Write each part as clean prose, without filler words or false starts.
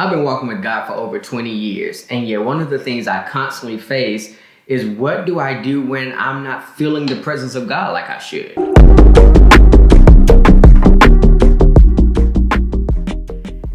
I've been walking with God for over 20 years, and yet one of the things I constantly face is what do I do when I'm not feeling the presence of God like I should?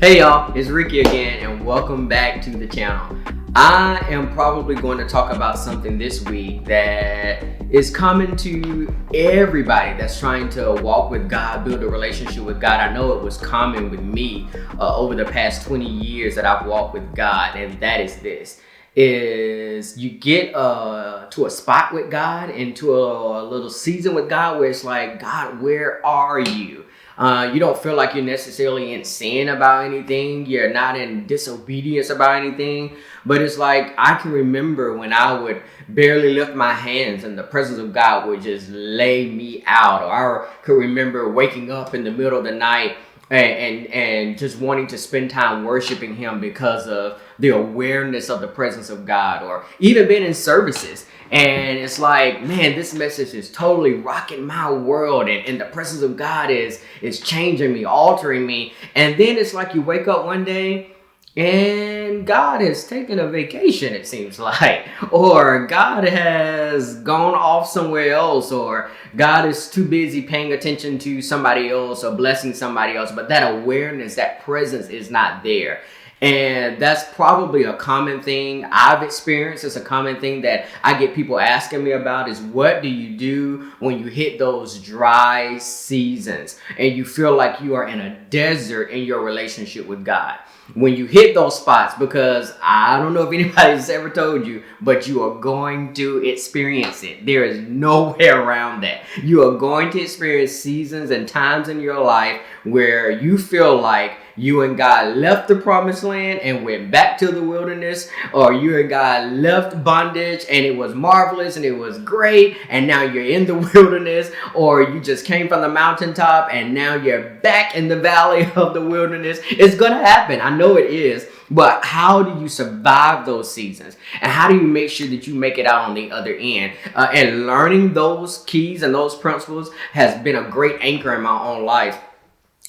Hey y'all, it's Ricky again, and welcome back to the channel. I am probably going to talk about something this week that is common to everybody that's trying to walk with God, build a relationship with God. I know it was common with me over the past 20 years that I've walked with God, and that is this. Is you get to a spot with God, into a little season with God where it's like, God, where are you? You don't feel like you're necessarily in sin about anything. You're not in disobedience about anything. But it's like, I can remember when I would barely lift my hands and the presence of God would just lay me out. Or I could remember waking up in the middle of the night and just wanting to spend time worshiping Him because of the awareness of the presence of God. Or even being in services. And it's like, man, this message is totally rocking my world, and the presence of God is changing me, altering me. And then it's like you wake up one day and God has taken a vacation, it seems like, or God has gone off somewhere else, or God is too busy paying attention to somebody else or blessing somebody else, but that awareness, that presence is not there. And that's probably a common thing I've experienced. It's a common thing that I get people asking me about is, what do you do when you hit those dry seasons and you feel like you are in a desert in your relationship with God? When you hit those spots, because I don't know if anybody's ever told you, but you are going to experience it. There is no way around that. You are going to experience seasons and times in your life where you feel like you and God left the promised land and went back to the wilderness, or you and God left bondage and it was marvelous and it was great and now you're in the wilderness, or you just came from the mountaintop and now you're back in the valley of the wilderness. It's gonna happen. I know it is. But how do you survive those seasons? And how do you make sure that you make it out on the other end? And learning those keys and those principles has been a great anchor in my own life.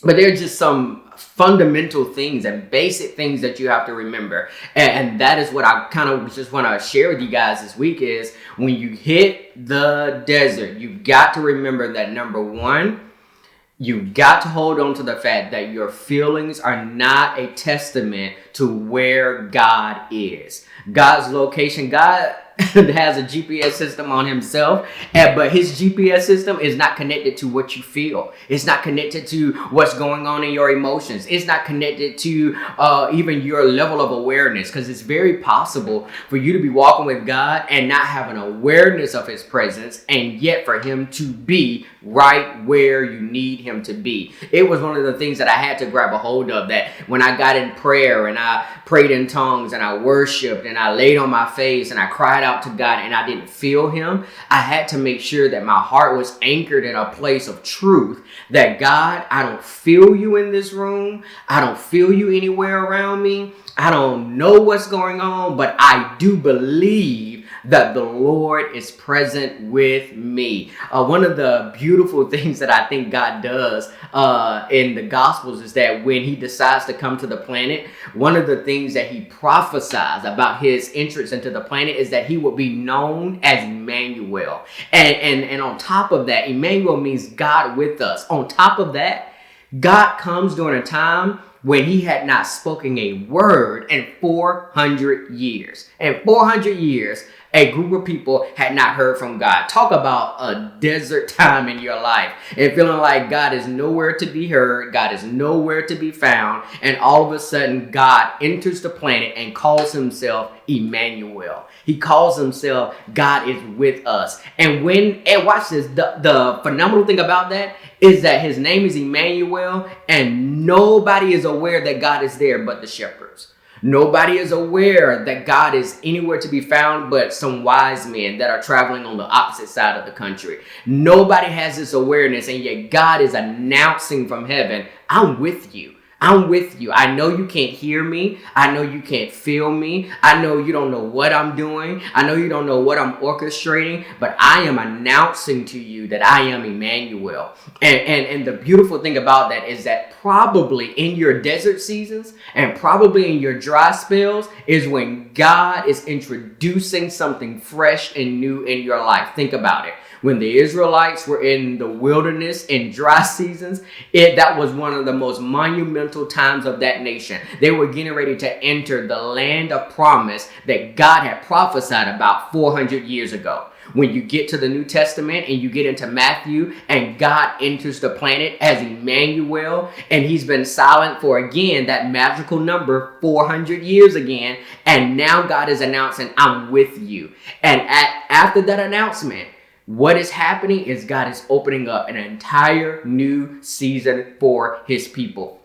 But there are just some fundamental things and basic things that you have to remember. And that is what I kind of just want to share with you guys this week is when you hit the desert, you've got to remember that number one, you've got to hold on to the fact that your feelings are not a testament to where God is. God's location, God has a GPS system on Himself, but His GPS system is not connected to what you feel. It's not connected to what's going on in your emotions. It's not connected to even your level of awareness, because it's very possible for you to be walking with God and not have an awareness of His presence, and yet for Him to be right where you need Him to be. It was one of the things that I had to grab a hold of, that when I got in prayer and I prayed in tongues and I worshiped and I laid on my face and I cried out to God and I didn't feel Him, I had to make sure that my heart was anchored in a place of truth, that God, I don't feel you in this room. I don't feel you anywhere around me. I don't know what's going on, but I do believe that the Lord is present with me. One of the beautiful things that I think God does in the Gospels is that when He decides to come to the planet, one of the things that He prophesies about His entrance into the planet is that He will be known as Emmanuel. And on top of that, Emmanuel means God with us. On top of that, God comes during a time when He had not spoken a word in 400 years. In 400 years, a group of people had not heard from God. Talk about a desert time in your life and feeling like God is nowhere to be heard. God is nowhere to be found. And all of a sudden, God enters the planet and calls Himself Emmanuel. He calls Himself God is with us. And watch this, the phenomenal thing about that is that His name is Emmanuel, and nobody is aware that God is there but the shepherds. Nobody is aware that God is anywhere to be found but some wise men that are traveling on the opposite side of the country. Nobody has this awareness, and yet God is announcing from heaven, I'm with you. I'm with you. I know you can't hear me. I know you can't feel me. I know you don't know what I'm doing. I know you don't know what I'm orchestrating, but I am announcing to you that I am Emmanuel. And the beautiful thing about that is that probably in your desert seasons and probably in your dry spells is when God is introducing something fresh and new in your life. Think about it. When the Israelites were in the wilderness in dry seasons, that was one of the most monumental times of that nation. They were getting ready to enter the land of promise that God had prophesied about 400 years ago. When you get to the New Testament and you get into Matthew and God enters the planet as Emmanuel, and he's been silent for, again, that magical number, 400 years again. And now God is announcing, I'm with you. And after that announcement, what is happening is God is opening up an entire new season for his people.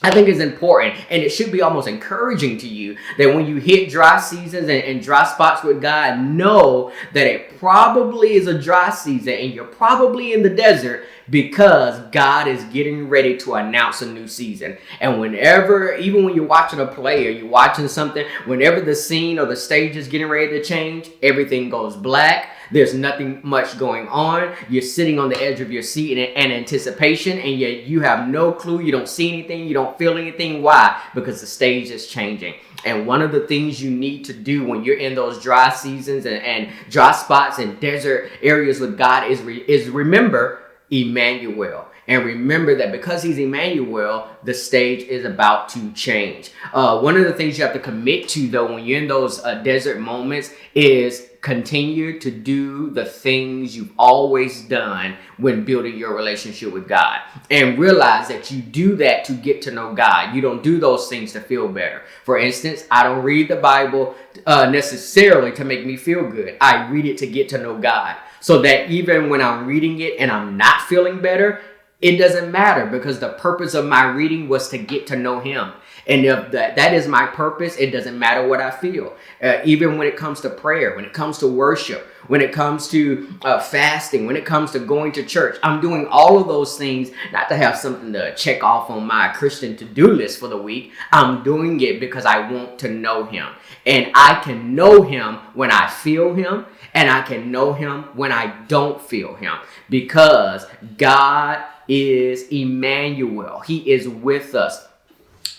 I think it's important, and it should be almost encouraging to you that when you hit dry seasons and dry spots with God, know that it probably is a dry season and you're probably in the desert because God is getting ready to announce a new season. And whenever, even when you're watching a play or you're watching something, whenever the scene or the stage is getting ready to change, everything goes black. There's nothing much going on. You're sitting on the edge of your seat in anticipation, and yet you have no clue. You don't see anything. You don't feel anything. Why? Because the stage is changing. And one of the things you need to do when you're in those dry seasons and dry spots and desert areas with God is remember Emmanuel. And remember that because he's Emmanuel, the stage is about to change. One of the things you have to commit to, though, when you're in those desert moments is continue to do the things you've always done when building your relationship with God. And realize that you do that to get to know God. You don't do those things to feel better. For instance, I don't read the Bible necessarily to make me feel good. I read it to get to know God. So that even when I'm reading it and I'm not feeling better, it doesn't matter, because the purpose of my reading was to get to know him. And if that is my purpose, it doesn't matter what I feel. Even when it comes to prayer, when it comes to worship, when it comes to fasting, when it comes to going to church, I'm doing all of those things not to have something to check off on my Christian to-do list for the week. I'm doing it because I want to know him. And I can know him when I feel him, and I can know him when I don't feel him, because God is Emmanuel. He is with us.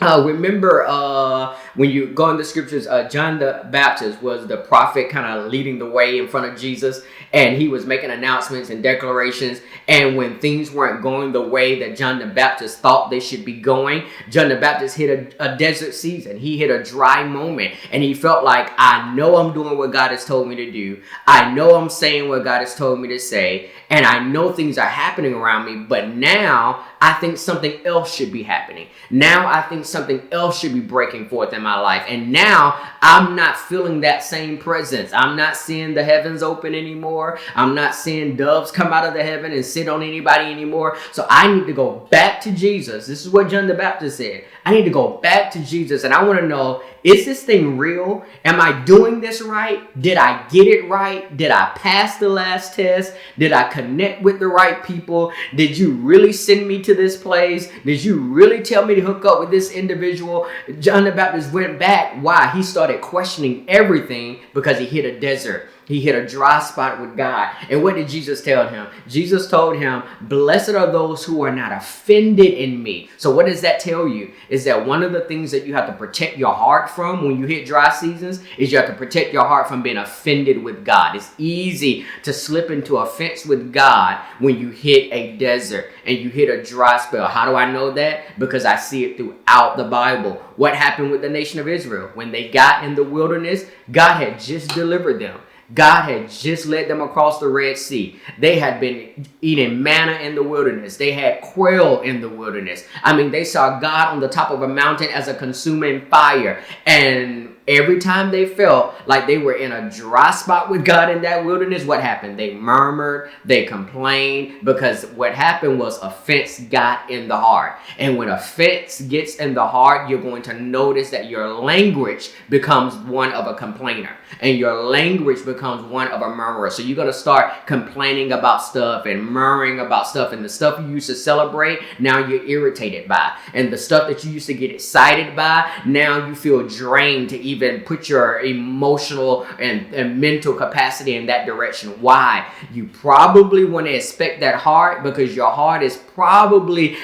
Remember when you go in the scriptures, John the Baptist was the prophet kind of leading the way in front of Jesus, and he was making announcements and declarations. And when things weren't going the way that John the Baptist thought they should be going, John the Baptist hit a desert season. He hit a dry moment, and he felt like, I know I'm doing what God has told me to do. I know I'm saying what God has told me to say, and I know things are happening around me, but now I think something else should be happening. Now I think something else should be breaking forth in my life. And now I'm not feeling that same presence. I'm not seeing the heavens open anymore. I'm not seeing doves come out of the heaven and sit on anybody anymore. So I need to go back to Jesus. This is what John the Baptist said. I need to go back to Jesus, and I want to know, is this thing real? Am I doing this right? Did I get it right? Did I pass the last test? Did I connect with the right people? Did you really send me to this place? Did you really tell me to hook up with this individual? John the Baptist went back. Why? He started questioning everything because he hit a desert. He hit a dry spot with God. And what did Jesus tell him? Jesus told him, blessed are those who are not offended in me. So what does that tell you? Is that one of the things that you have to protect your heart from when you hit dry seasons is you have to protect your heart from being offended with God. It's easy to slip into offense with God when you hit a desert and you hit a dry spell. How do I know that? Because I see it throughout the Bible. What happened with the nation of Israel? When they got in the wilderness, God had just delivered them. God had just led them across the Red Sea. They had been eating manna in the wilderness. They had quail in the wilderness. I mean, they saw God on the top of a mountain as a consuming fire. And every time they felt like they were in a dry spot with God in that wilderness, what happened? They murmured, they complained, because what happened was offense got in the heart. And when offense gets in the heart, you're going to notice that your language becomes one of a complainer. And your language becomes becomes one of a murmurer. So you're going to start complaining about stuff and murmuring about stuff, and the stuff you used to celebrate, now you're irritated by. And the stuff that you used to get excited by, now you feel drained to even put your emotional and mental capacity in that direction. Why? You probably want to expect that heart because your heart is probably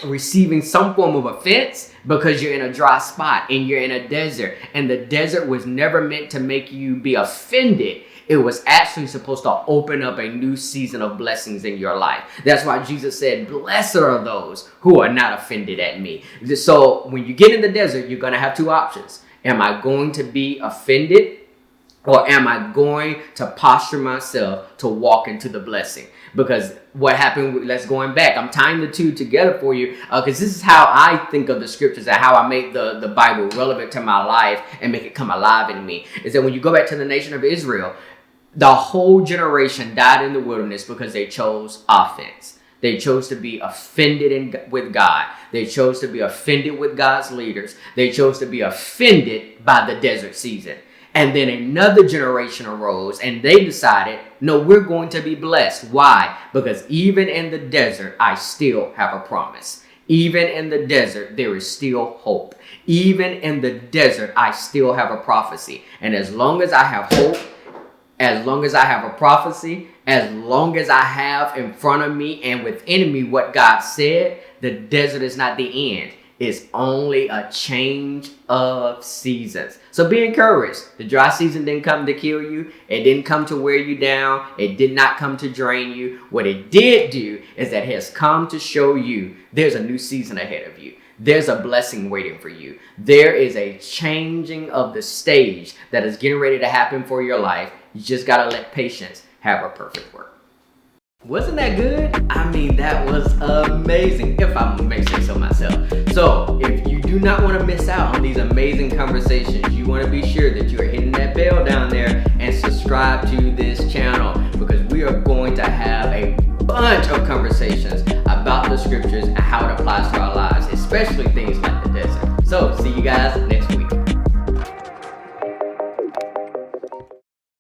receiving some form of offense because you're in a dry spot and you're in a desert. And the desert was never meant to make you be offended. It was actually supposed to open up a new season of blessings in your life. That's why Jesus said, blessed are those who are not offended at me. So when you get in the desert, you're going to have two options. Am I going to be offended, or am I going to posture myself to walk into the blessing? Because what happened, let's going back. I'm tying the two together for you because this is how I think of the scriptures and how I make the Bible relevant to my life and make it come alive in me. Is that when you go back to the nation of Israel, the whole generation died in the wilderness because they chose offense. They chose to be offended with God. They chose to be offended with God's leaders. They chose to be offended by the desert season. And then another generation arose and they decided, no, we're going to be blessed. Why? Because even in the desert, I still have a promise. Even in the desert, there is still hope. Even in the desert, I still have a prophecy. And as long as I have hope, as long as I have a prophecy, as long as I have in front of me and within me what God said, the desert is not the end. It's only a change of seasons. So be encouraged. The dry season didn't come to kill you. It didn't come to wear you down. It did not come to drain you. What it did do is that it has come to show you there's a new season ahead of you. There's a blessing waiting for you. There is a changing of the stage that is getting ready to happen for your life. You just got to let patience have a perfect work. Wasn't that good? I mean, that was amazing, if I may say so myself. So, if you do not want to miss out on these amazing conversations, you want to be sure that you are hitting that bell down there and subscribe to this channel, because we are going to have a bunch of conversations about the scriptures and how it applies to our lives, especially things like the desert. So, see you guys next